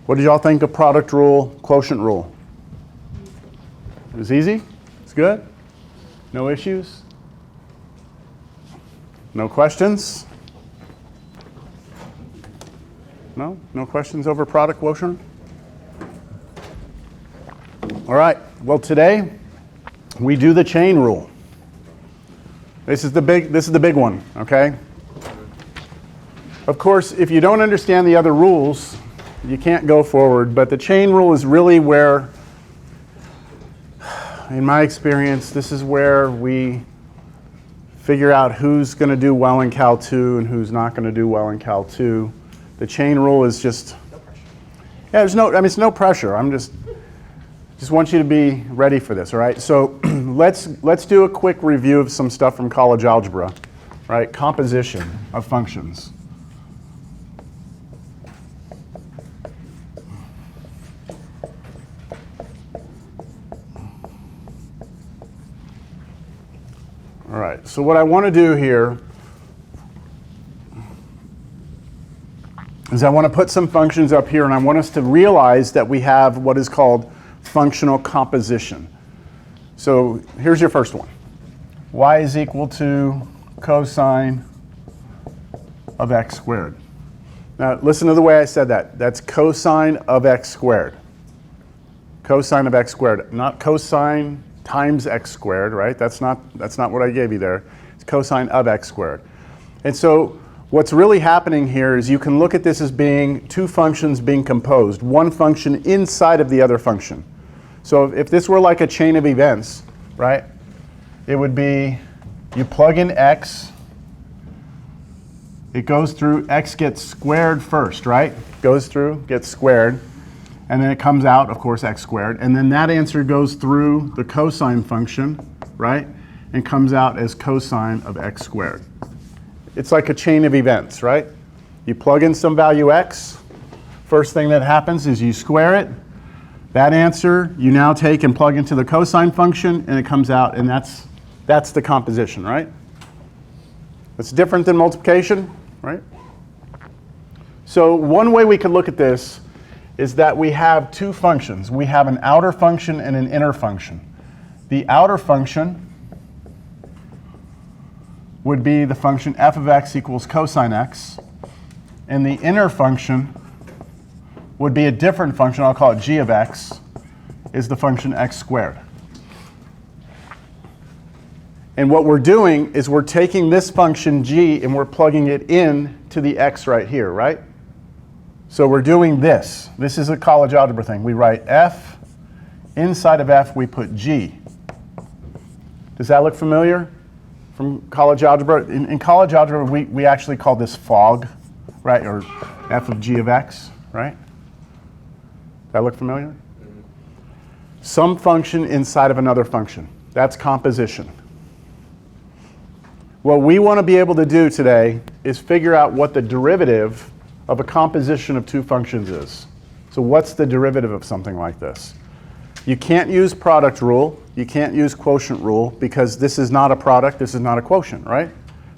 What did y'all think of product rule, quotient rule? It was easy? It's good? No issues? No questions? No? No questions over product quotient? All right. Well, today we do the chain rule. This is the big one, okay? Of course, if you don't understand the other rules, you can't go forward, but the chain rule is really where, in my experience, this is where we figure out who's going to do well in Cal 2 and who's not going to do well in Cal 2. The chain rule is just, yeah, it's no pressure. I'm just want you to be ready for this, all right? So let's do a quick review of some stuff from college algebra, right? Composition of functions. All right, so what I want to do here is I want to put some functions up here, and I want us to realize that we have what is called functional composition. So here's your first one. Y is equal to cosine of x squared. Now listen to the way I said that. That's cosine of x squared. Cosine of x squared, not cosine times x squared, right? That's not what I gave you there. It's cosine of x squared. And so what's really happening here is you can look at this as being two functions being composed, one function inside of the other function. So if this were like a chain of events, right, it would be you plug in x, it goes through, x gets squared first, right? Goes through, gets squared, and then it comes out, of course, x squared, and then that answer goes through the cosine function, right, and comes out as cosine of x squared. It's like a chain of events, right? You plug in some value x, first thing that happens is you square it. That answer you now take and plug into the cosine function, and it comes out, and that's the composition, right? It's different than multiplication, right? So one way we could look at this is that we have two functions. We have an outer function and an inner function. The outer function would be the function f of x equals cosine x, and the inner function would be a different function, I'll call it g of x, is the function x squared. And what we're doing is we're taking this function g and we're plugging it in to the x right here, right? So we're doing this. This is a college algebra thing. We write f, inside of f we put g. Does that look familiar from college algebra? In college algebra we actually call this fog, right, or f of g of x, right? That look familiar? Some function inside of another function. That's composition. What we want to be able to do today is figure out what the derivative of a composition of two functions is. So what's the derivative of something like this? You can't use product rule. You can't use quotient rule because this is not a product, this is not a quotient, right?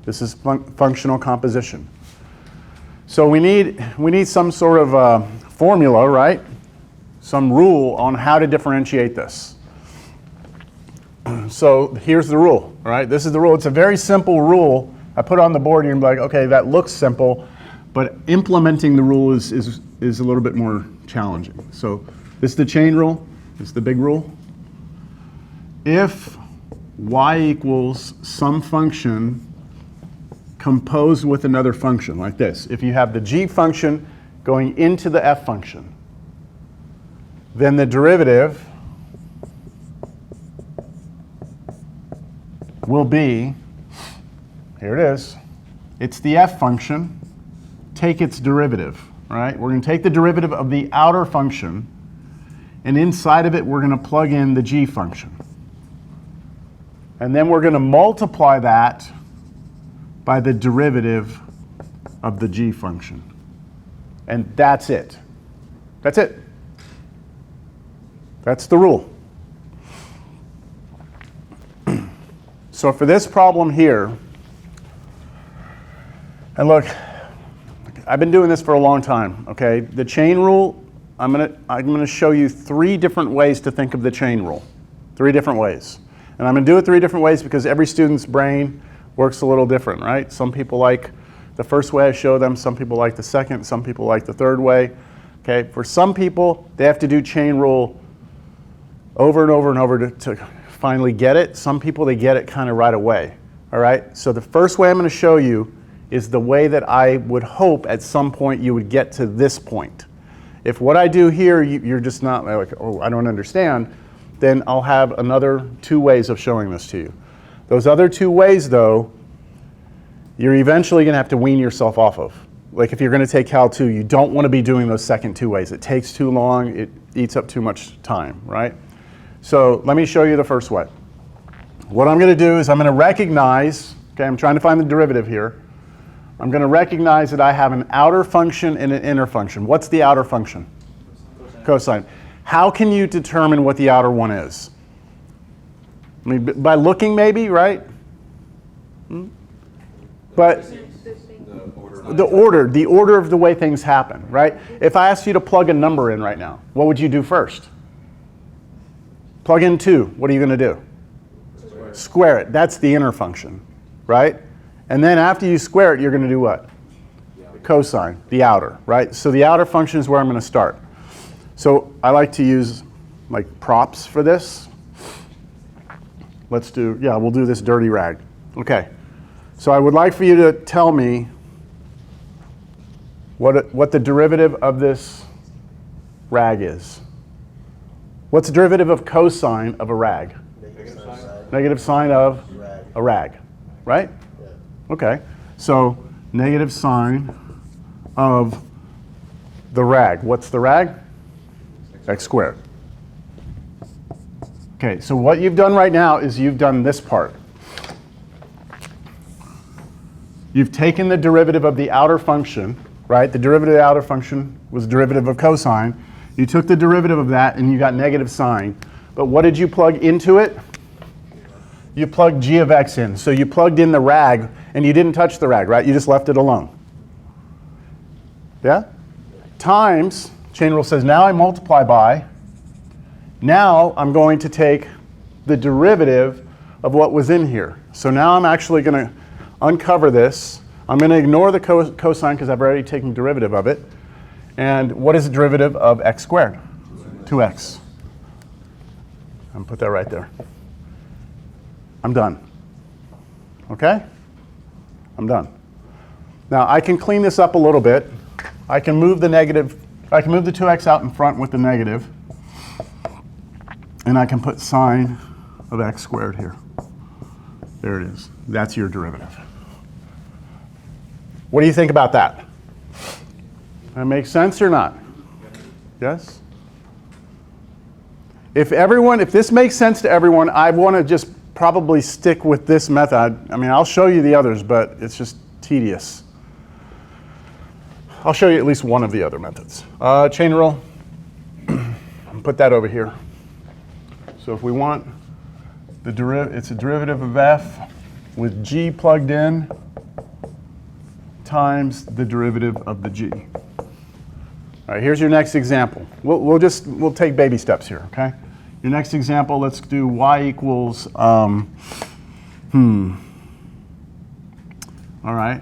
This is functional composition. So we need some sort of formula, right? Some rule on how to differentiate this. So here's the rule, all right? This is the rule. It's a very simple rule. I put it on the board and you're like, okay, that looks simple, but implementing the rule is a little bit more challenging. So this is the chain rule. This is the big rule. If y equals some function composed with another function, like this, if you have the g function going into the f function, then the derivative will be, here it is, it's the f function, take its derivative, right? We're going to take the derivative of the outer function, and inside of it we're going to plug in the g function. And then we're going to multiply that by the derivative of the g function. And that's it. That's it. That's the rule. So for this problem here, and look, I've been doing this for a long time, okay? The chain rule, I'm gonna show you 3 different ways to think of the chain rule. 3 different ways. And I'm gonna do it 3 different ways because every student's brain works a little different, right? Some people like the first way I show them, some people like the second, some people like the third way. Okay, for some people, they have to do chain rule over and over and over to finally get it. Some people, they get it kind of right away. All right, so the first way I'm going to show you is the way that I would hope at some point you would get to this point. If what I do here, you're just not like, oh, I don't understand, then I'll have another 2 ways of showing this to you. Those other 2 ways, though, you're eventually going to have to wean yourself off of. Like if you're going to take Cal 2, you don't want to be doing those second 2 ways. It takes too long. It eats up too much time, right? So let me show you the first way. What I'm going to do is I'm going to recognize, okay, I'm trying to find the derivative here. I'm going to recognize that I have an outer function and an inner function. What's the outer function? Cosine. How can you determine what the outer one is? I mean, by looking maybe, right? But the order of the way things happen, right? If I asked you to plug a number in right now, what would you do first? Plug in 2. What are you going to do? Square it. That's the inner function, right? And then after you square it, you're going to do what? Cosine, the outer, right? So the outer function is where I'm going to start. So I like to use like props for this. Let's do, yeah, we'll do this dirty rag. Okay. So I would like for you to tell me what the derivative of this rag is. What's the derivative of cosine of a rag? Negative sine of a rag, right? Yeah. Okay, so negative sine of the rag. What's the rag? X squared. Okay, so what you've done right now is you've done this part. You've taken the derivative of the outer function, right? The derivative of the outer function was derivative of cosine. You took the derivative of that and you got negative sine. But what did you plug into it? You plugged g of x in. So you plugged in the rag and you didn't touch the rag, right? You just left it alone. Yeah? Times, chain rule says now I multiply by, now I'm going to take the derivative of what was in here. So now I'm actually going to uncover this. I'm going to ignore the cosine because I've already taken derivative of it. And what is the derivative of x squared? 2x. I'm put that right there. I'm done. Okay? I'm done. Now I can clean this up a little bit. I can move the negative, I can move the 2x out in front with the negative. And I can put sine of x squared here. There it is. That's your derivative. What do you think about that? That makes sense or not? Yes? If this makes sense to everyone, I want to just probably stick with this method. I mean, I'll show you the others, but it's just tedious. I'll show you at least one of the other methods. Chain rule. Put that over here. So if we want the derivative, it's a derivative of f with g plugged in times the derivative of the g. All right, here's your next example. We'll take baby steps here, okay? Your next example, let's do y equals, all right.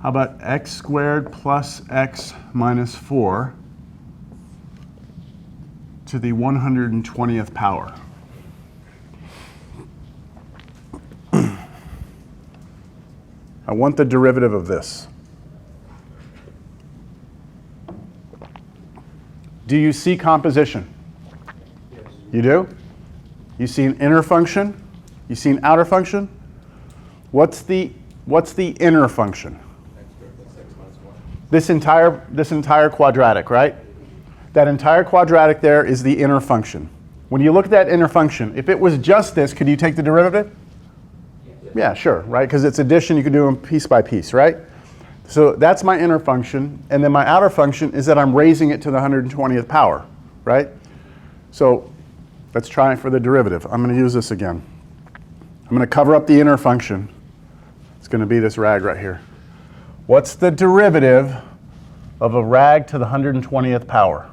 How about x squared plus x minus 4 to the 120th power? I want the derivative of this. Do you see composition? Yes. You do? You see an inner function? You see an outer function? What's the inner function? This entire quadratic, right? That entire quadratic there is the inner function. When you look at that inner function, if it was just this, could you take the derivative? Yeah, sure, right? Because it's addition, you can do them piece by piece, right? So that's my inner function, and then my outer function is that I'm raising it to the 120th power, right? So let's try for the derivative. I'm going to use this again. I'm going to cover up the inner function. It's going to be this rag right here. What's the derivative of a rag to the 120th power?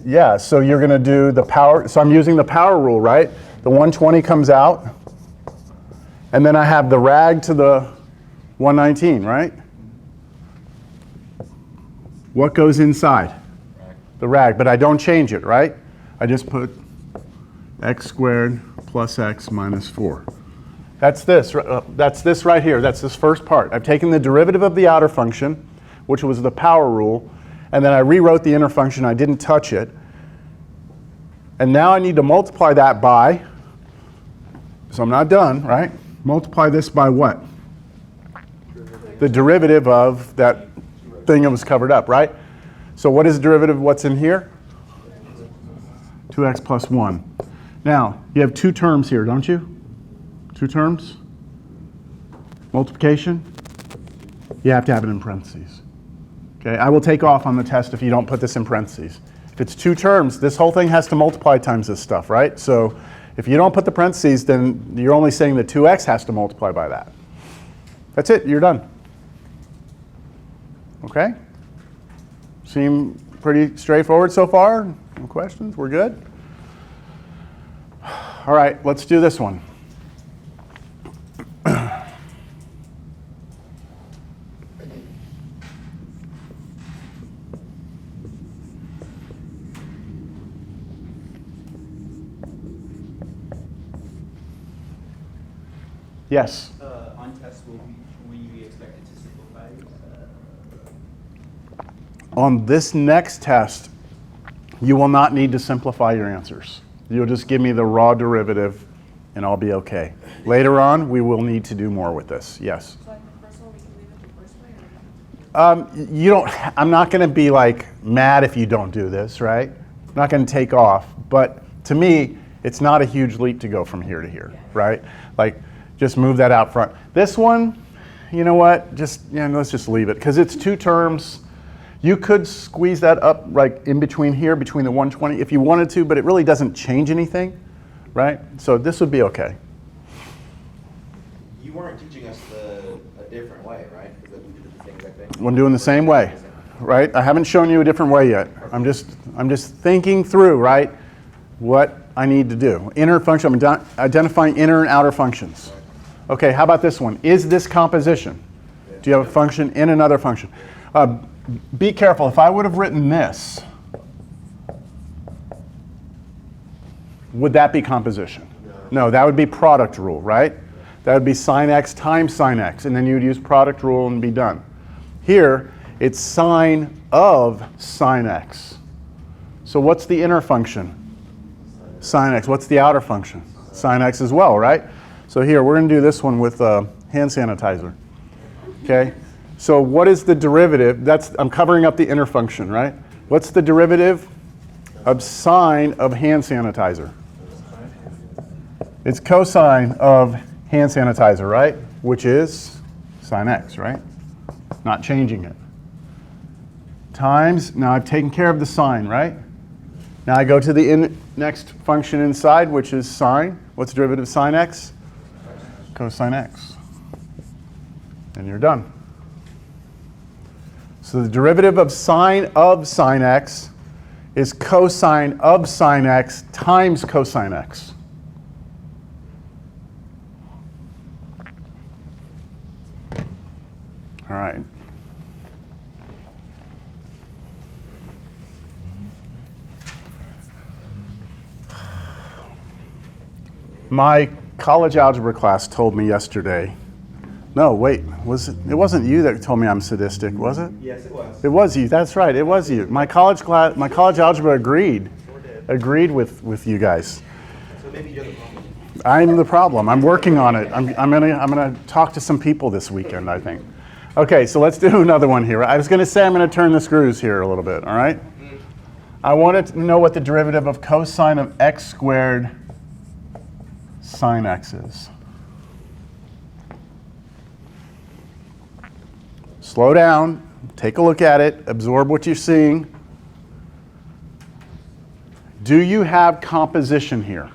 Yeah, so you're going to do the power. So I'm using the power rule, right? The 120 comes out, and then I have the rag to the 119, right? What goes inside? The rag, but I don't change it, right? I just put x squared plus x minus 4. That's this right here. That's this first part. I've taken the derivative of the outer function, which was the power rule, and then I rewrote the inner function. I didn't touch it. And now I need to multiply that by, so I'm not done, right? Multiply this by what? The derivative of that thing that was covered up, right? So what is the derivative of what's in here? 2x plus 1. Now, you have two terms here, don't you? Two terms? Multiplication? You have to have it in parentheses. Okay, I will take off on the test if you don't put this in parentheses. If it's two terms, this whole thing has to multiply times this stuff, right? So if you don't put the parentheses, then you're only saying that 2x has to multiply by that. That's it, you're done. Okay? Seem pretty straightforward so far? No questions? We're good? All right, let's do this one. Yes? On test, will you be expected to simplify? On this next test, you will not need to simplify your answers. You'll just give me the raw derivative and I'll be okay. Later on, we will need to do more with this. Yes? So like the first one, we can leave it the first way or not? I'm not going to be like mad if you don't do this, right? I'm not going to take off. But to me, it's not a huge leap to go from here to here, right? Like, just move that out front. This one, you know what? Let's just leave it because it's two terms. You could squeeze that up like in between here, between the 120 if you wanted to, but it really doesn't change anything, right? So this would be okay. You weren't teaching us a different way, right? Because we did the same exact thing. I'm doing the same way, right? I haven't shown you a different way yet. I'm just thinking through, right, what I need to do. Inner function, I'm identifying inner and outer functions. Okay, how about this one? Is this composition? Do you have a function in another function? Be careful. If I would have written this, would that be composition? No, that would be product rule, right? That would be sine x times sine x, and then you would use product rule and be done. Here, it's sine of sine x. So what's the inner function? Sine x. What's the outer function? Sine x as well, right? So here, we're going to do this one with hand sanitizer. Okay? So what is the derivative? I'm covering up the inner function, right? What's the derivative of sine of hand sanitizer? It's cosine of hand sanitizer, right? Which is sine x, right? Not changing it. Times, now I've taken care of the sine, right? Now I go to the next function inside, which is sine. What's the derivative of sine x? Cosine x. And you're done. So the derivative of sine x is cosine of sine x times cosine x. All right. My college algebra class told me yesterday. No, wait, it wasn't you that told me I'm sadistic, was it? Yes, it was. It was you. That's right. It was you. My college algebra agreed with you guys. So maybe you're the problem. I'm the problem. I'm working on it. I'm gonna talk to some people this weekend, I think. Okay, so let's do another one here. I was gonna say I'm gonna turn the screws here a little bit. All right. I wanted to know what the derivative of cosine of x squared sine x is. Slow down, take a look at it, absorb what you're seeing. Do you have composition here?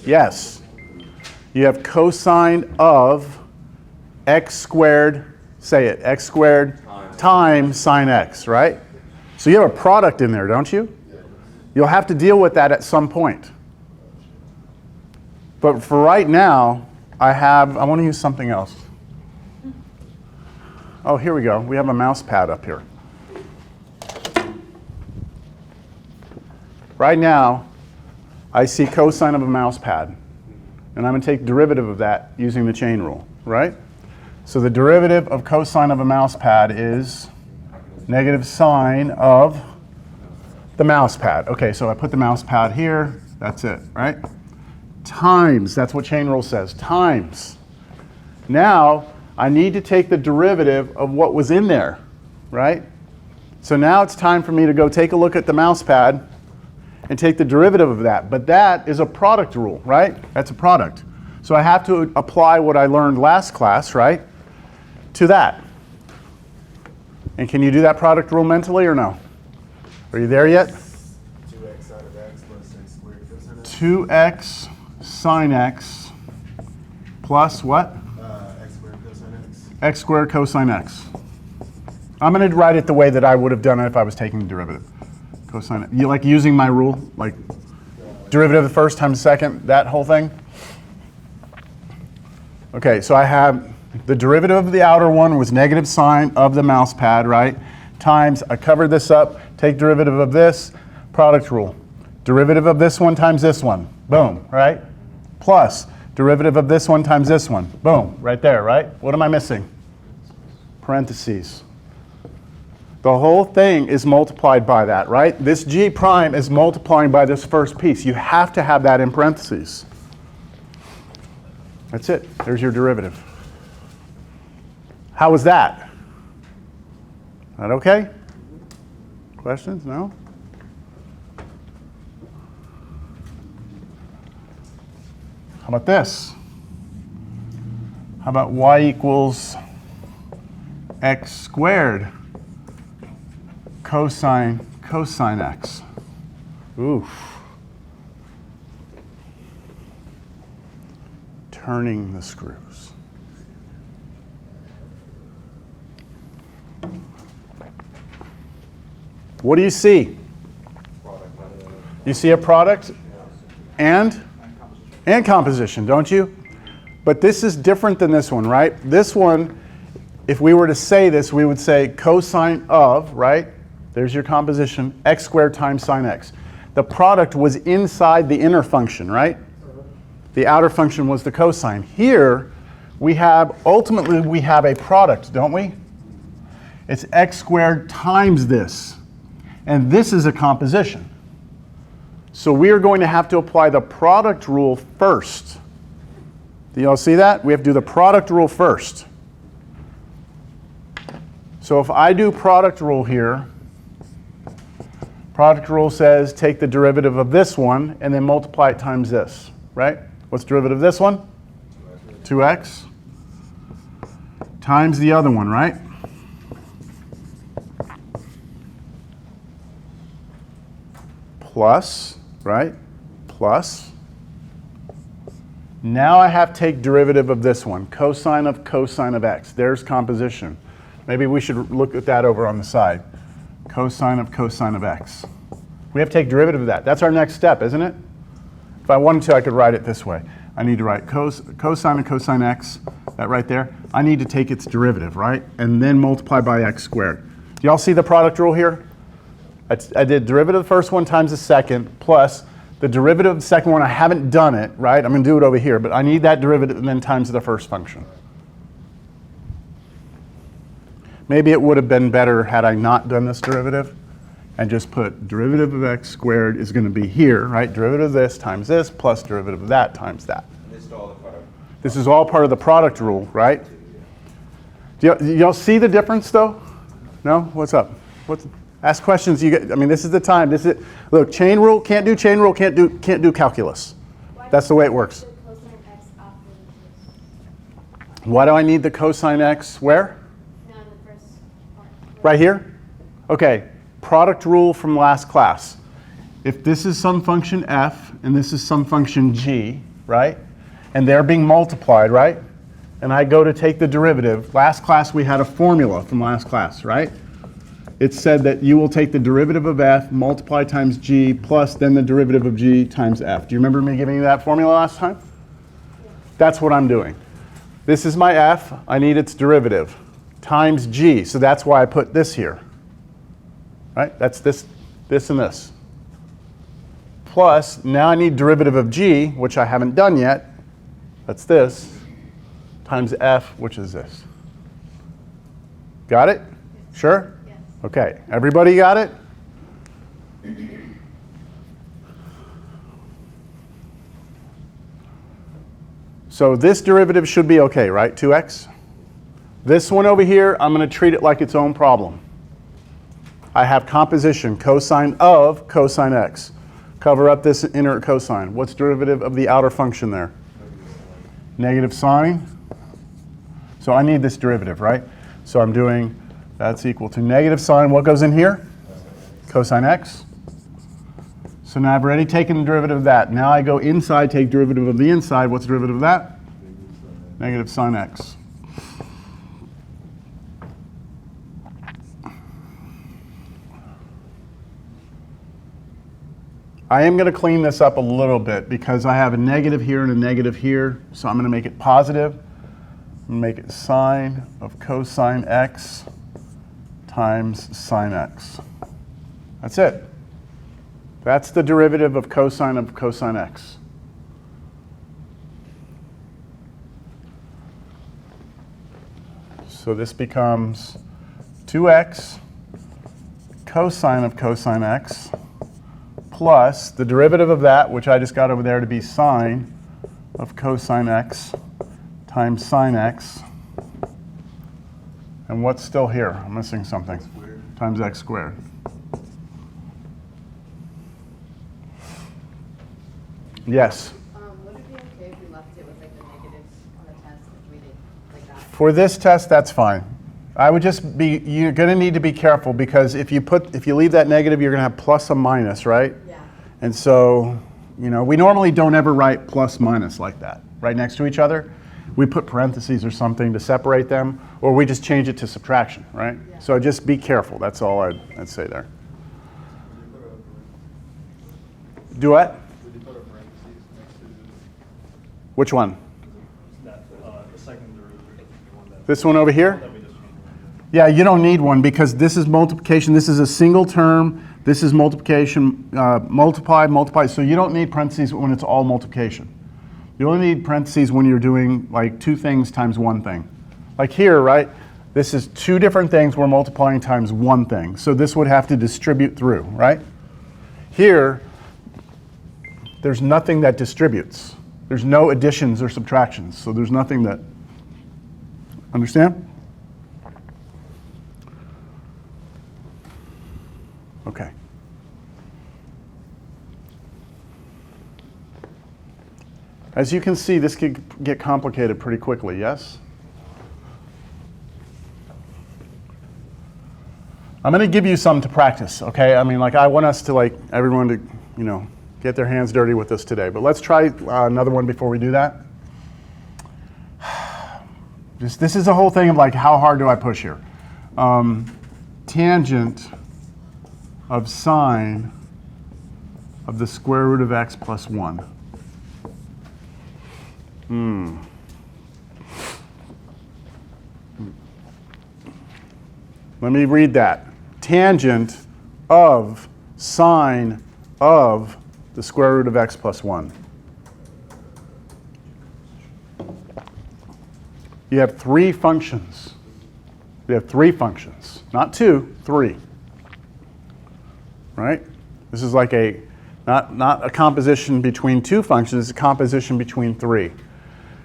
Yes. You have cosine of x squared, say it, x squared times sine x, right? So you have a product in there, don't you? You'll have to deal with that at some point. But for right now, I want to use something else. Oh, here we go. We have a mouse pad up here. Right now, I see cosine of a mouse pad. And I'm going to take derivative of that using the chain rule, right? So the derivative of cosine of a mouse pad is negative sine of the mouse pad. Okay, so I put the mouse pad here. That's it, right? Times, that's what chain rule says, times. Now, I need to take the derivative of what was in there, right? So now it's time for me to go take a look at the mouse pad and take the derivative of that. But that is a product rule, right? That's a product. So I have to apply what I learned last class, right, to that. And can you do that product rule mentally or no? Are you there yet? 2x sine of x plus x squared cosine x. 2x sine x plus what? X squared cosine x. X squared cosine x. I'm going to write it the way that I would have done it if I was taking the derivative. Cosine. You like using my rule? Like derivative of the first times the second, that whole thing? Okay, so I have the derivative of the outer one was negative sine of the mouse pad, right? Times, I covered this up, take derivative of this, product rule. Derivative of this one times this one, boom, right? Plus, derivative of this one times this one, boom, right there, right? What am I missing? Parentheses. The whole thing is multiplied by that, right? This g prime is multiplying by this first piece. You have to have that in parentheses. That's it. There's your derivative. How was that? That okay? Questions? No? How about this? How about y equals x squared cosine x? Oof. Turning the screws. What do you see? You see a product and composition, don't you? But this is different than this one, right? This one, if we were to say this, we would say cosine of, right? There's your composition, x squared times sine x. The product was inside the inner function, right? The outer function was the cosine. Here, ultimately we have a product, don't we? It's x squared times this. And this is a composition. So we are going to have to apply the product rule first. Do y'all see that? We have to do the product rule first. So if I do product rule here, product rule says take the derivative of this one and then multiply it times this, right? What's the derivative of this one? 2x times the other one, right? Plus, right? Plus. Now I have to take derivative of this one, cosine of x. There's composition. Maybe we should look at that over on the side. Cosine of x. We have to take derivative of that. That's our next step, isn't it? If I wanted to, I could write it this way. I need to write cosine of cosine x, that right there. I need to take its derivative, right? And then multiply by x squared. Do y'all see the product rule here? I did derivative of the first one times the second, plus the derivative of the second one. I haven't done it, right? I'm going to do it over here, but I need that derivative and then times the first function. Maybe it would have been better had I not done this derivative and just put derivative of x squared is going to be here, right? Derivative of this times this plus derivative of that times that. This is all the product. This is all part of the product rule, right? Do y'all see the difference though? No? What's up? Ask questions. I mean, this is the time. Look, chain rule, can't do chain rule, can't do calculus. That's the way it works. Why do I need the cosine x where? Right here? Okay, product rule from last class. If this is some function f and this is some function g, right? And they're being multiplied, right? And I go to take the derivative. Last class we had a formula from last class, right? it said that you will take the derivative of f, multiply times g, plus then the derivative of g times f. Do you remember me giving you that formula last time? That's what I'm doing. This is my f, I need its derivative, times g, so that's why I put this here. Right? That's this, and this. Plus, now I need derivative of g, which I haven't done yet, that's this, times f, which is this. Got it? Sure? Yes. Okay, everybody got it? So this derivative should be okay, right? 2x? This one over here, I'm going to treat it like its own problem. I have composition, cosine of cosine x. Cover up this inner cosine. What's derivative of the outer function there? Negative sine. So I need this derivative, right? So I'm doing, that's equal to negative sine. What goes in here? Cosine x. So now I've already taken the derivative of that. Now I go inside, take derivative of the inside. What's the derivative of that? Negative sine x. I am going to clean this up a little bit because I have a negative here and a negative here. So I'm going to make it positive. I'm going to make it sine of cosine x times sine x. That's it. That's the derivative of cosine x. So this becomes 2x cosine of cosine x plus the derivative of that, which I just got over there to be sine of cosine x times sine x. And what's still here? I'm missing something. Times x squared. Yes? Would it be okay if we left it with like the negatives on the test if we did like that? For this test, that's fine. I would just be, you're going to need to be careful because if you leave that negative, you're going to have plus or minus, right? Yeah. And so, you know, we normally don't ever write plus minus like that, right next to each other. We put parentheses or something to separate them, or we just change it to subtraction, right? Yeah. So just be careful. That's all I'd say there. Do what? Would you put a parentheses next to Which one? that, the second derivative? The one that This one over here? we just changed? Yeah, you don't need one because this is multiplication. This is a single term. This is multiplication, multiply. So you don't need parentheses when it's all multiplication. You only need parentheses when you're doing like two things times one thing. Like here, right? This is two different things we're multiplying times one thing. So this would have to distribute through, right? Here, there's nothing that distributes. There's no additions or subtractions. So there's nothing that, understand? Okay. As you can see, this could get complicated pretty quickly, yes? I'm going to give you some to practice, okay? I mean, like, I want us to, like, everyone to, you know, get their hands dirty with this today. But let's try another one before we do that. This is a whole thing of, like, how hard do I push here? Tangent of sine of the square root of x plus 1. Let me read that. Tangent of sine of the square root of x plus 1. You have three functions. You have three functions. Not two, three. Right? This is like a, not a composition between two functions, it's a composition between three.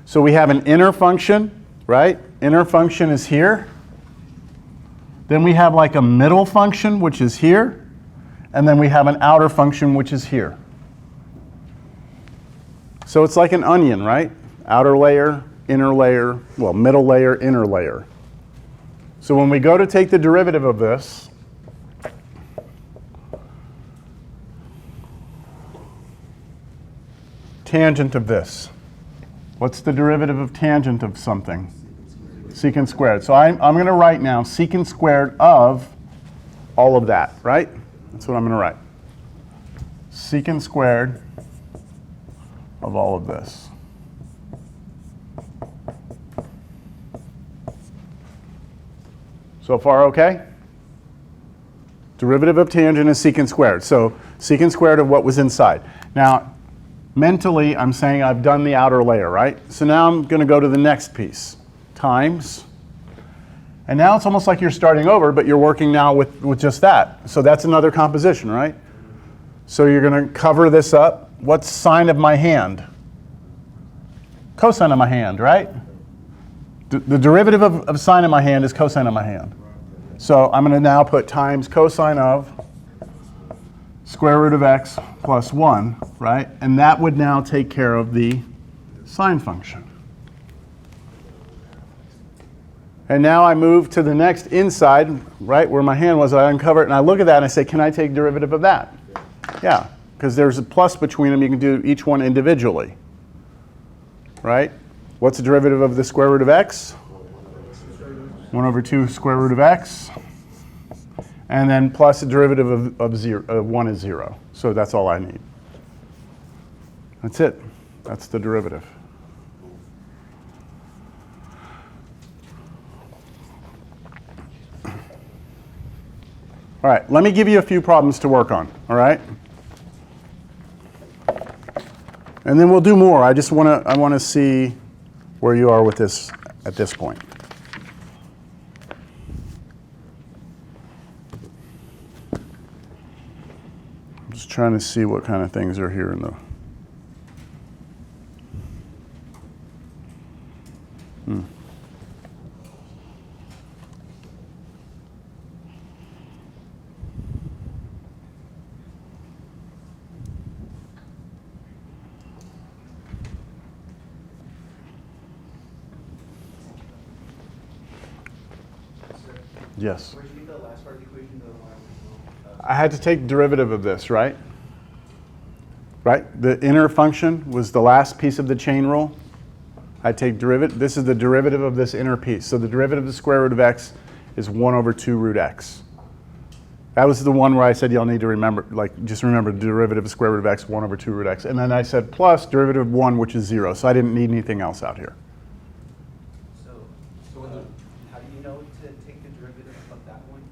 So we have an inner function, right? Inner function is here. Then we have like a middle function, which is here. And then we have an outer function, which is here. So it's like an onion, right? Outer layer, inner layer, well, middle layer, inner layer. So when we go to take the derivative of this, tangent of this. What's the derivative of tangent of something? Secant squared. So I'm going to write now secant squared of all of that, right? That's what I'm going to write. Secant squared of all of this. So far, okay? Derivative of tangent is secant squared. So secant squared of what was inside. Now, mentally, I'm saying I've done the outer layer, right? So now I'm going to go to the next piece. Times. And now it's almost like you're starting over, but you're working now with just that. So that's another composition, right? So you're going to cover this up. What's sine of my hand? Cosine of my hand, right? The derivative of sine of my hand is cosine of my hand. So I'm going to now put times cosine of square root of x plus 1, right? And that would now take care of the sine function. And now I move to the next inside, right, where my hand was. I uncover it, and I look at that, and I say, can I take derivative of that? Yeah, because there's a plus between them. You can do each one individually, right? What's the derivative of the square root of x? 1 over 2 square root of x. And then plus the derivative of 1 is 0. So that's all I need. That's it. That's the derivative. All right, let me give you a few problems to work on, all right? And then we'll do more. I want to see where you are with this at this point. I'm just trying to see what kind of things are here in the Yes. Where'd you get the last part of the equation? I had to take derivative of this, right? Right? The inner function was the last piece of the chain rule. I take derivative. This is the derivative of this inner piece. So the derivative of the square root of x is 1 over 2 root x. That was the one where I said y'all need to remember, like, just remember the derivative of square root of x, 1 over 2 root x. And then I said plus derivative of 1, which is 0. So I didn't need anything else out here. How do you know to take the derivative of that one?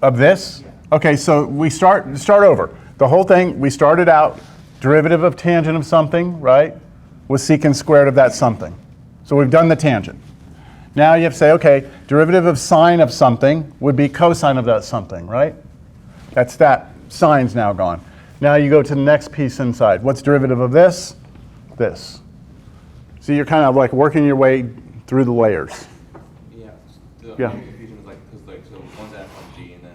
Of this? Yeah. Okay, so we start over. The whole thing, we started out derivative of tangent of something, right, was secant squared of that something. So we've done the tangent. Now you have to say, okay, derivative of sine of something would be cosine of that something, right? That's that. Sine's now gone. Now you go to the next piece inside. What's derivative of this? This. So you're kind of like working your way through the layers. Yeah. The Yeah. only confusion is like, because like, so one's f on g and then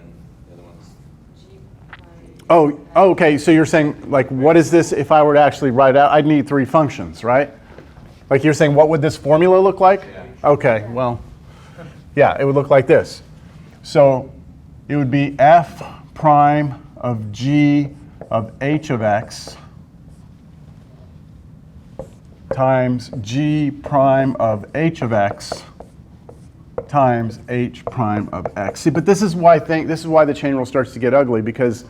the other one's. G prime. Oh, okay, so you're saying, like, what is this if I were to actually write out? I'd need 3 functions, right? Like you're saying, what would this formula look like? Yeah. Okay, well, yeah, it would look like this. So it would be f prime of g of h of x times g prime of h of x times h prime of x. See, but this is why the chain rule starts to get ugly, because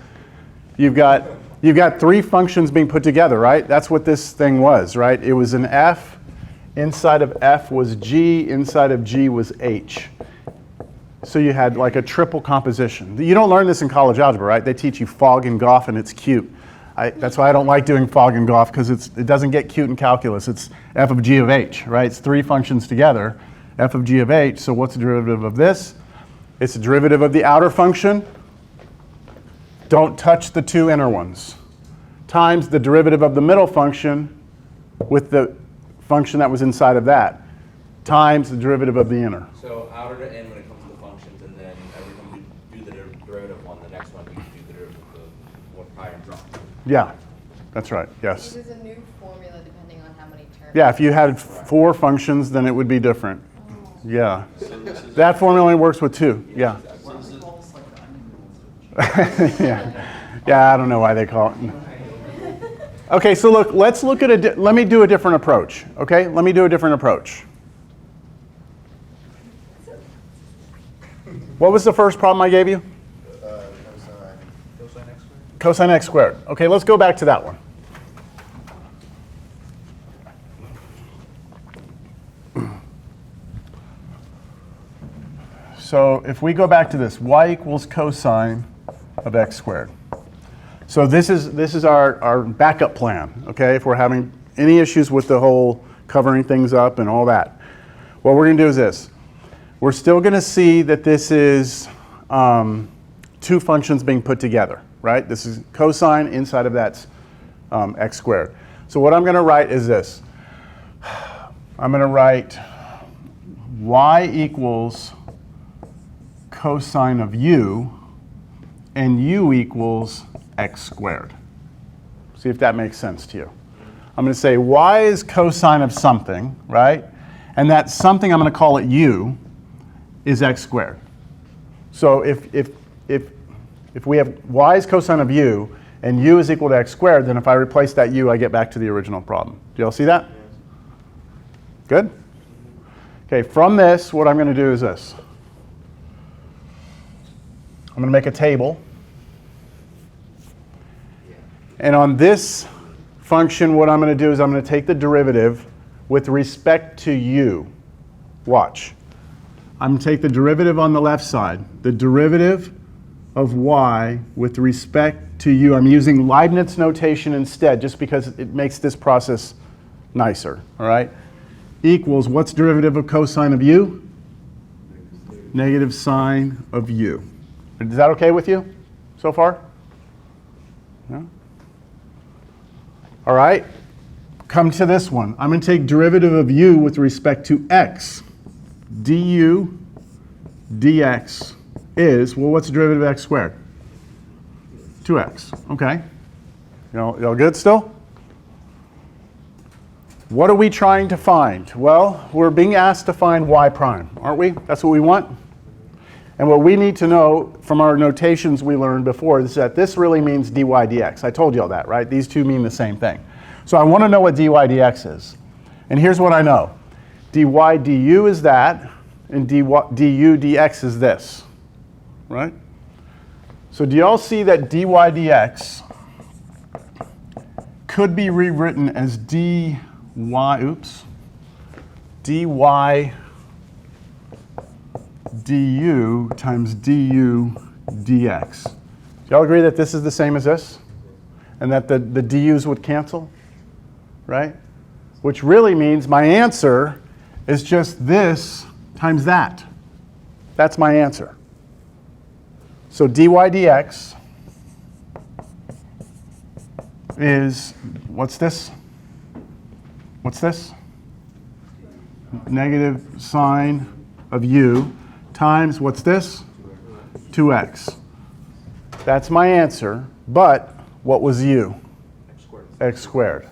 you've got 3 functions being put together, right? That's what this thing was, right? It was an f. Inside of f was g, inside of g was h. So you had like a triple composition. You don't learn this in college algebra, right? They teach you fog and goff, and it's cute. That's why I don't like doing fog and goff, because it doesn't get cute in calculus. It's f of g of h, right? It's 3 functions together, f of g of h. So what's the derivative of this? It's the derivative of the outer function. Don't touch the 2 inner ones. Times the derivative of the middle function with the function that was inside of that, times the derivative of the inner. So outer to in when it comes to the functions, and then every time you do the derivative on the next one, you do the derivative of the one prior and drop. Yeah, that's right, yes. It was a new formula depending on how many terms. Yeah, if you had 4 functions, then it would be different. Yeah. That formula only works with 2, yeah. Yeah, I don't know why they call it. Okay, so look, let me do a different approach, okay? Let me do a different approach. What was the first problem I gave you? Cosine. Cosine x squared? Cosine x squared. Okay, let's go back to that one. So if we go back to this, y equals cosine of x squared. So this is our backup plan, okay, if we're having any issues with the whole covering things up and all that. What we're going to do is this. We're still going to see that this is two functions being put together, right? This is cosine, inside of that's x squared. So what I'm going to write is this. I'm going to write y equals cosine of u, and u equals x squared. See if that makes sense to you. I'm going to say y is cosine of something, right? And that something, I'm going to call it u, is x squared. So if we have y is cosine of u and u is equal to x squared, then if I replace that u, I get back to the original problem. Do you all see that? Good? Okay, from this, what I'm going to do is this. I'm going to make a table. And on this function, what I'm going to do is I'm going to take the derivative with respect to u. Watch. I'm going to take the derivative on the left side, the derivative of y with respect to u. I'm using Leibniz notation instead, just because it makes this process nicer, all right? Equals, what's derivative of cosine of u? Negative sine of u. Is that okay with you so far? Yeah? All right, come to this one. I'm going to take derivative of u with respect to x. du dx is, well, what's the derivative of x squared? 2x. Okay. Y'all good still? What are we trying to find? Well, we're being asked to find y prime, aren't we? That's what we want? And what we need to know from our notations we learned before is that this really means dy dx. I told you all that, right? These two mean the same thing. So I want to know what dy dx is. And here's what I know. dy du is that, and du dx is this, right? So do y'all see that dy dx could be rewritten as dy du times du dx. Do y'all agree that this is the same as this? And that the du's would cancel? Right? Which really means my answer is just this times that. That's my answer. So dy dx is, what's this? What's this? Negative sine of u times, what's this? 2x. That's my answer, but what was u? X squared. X squared.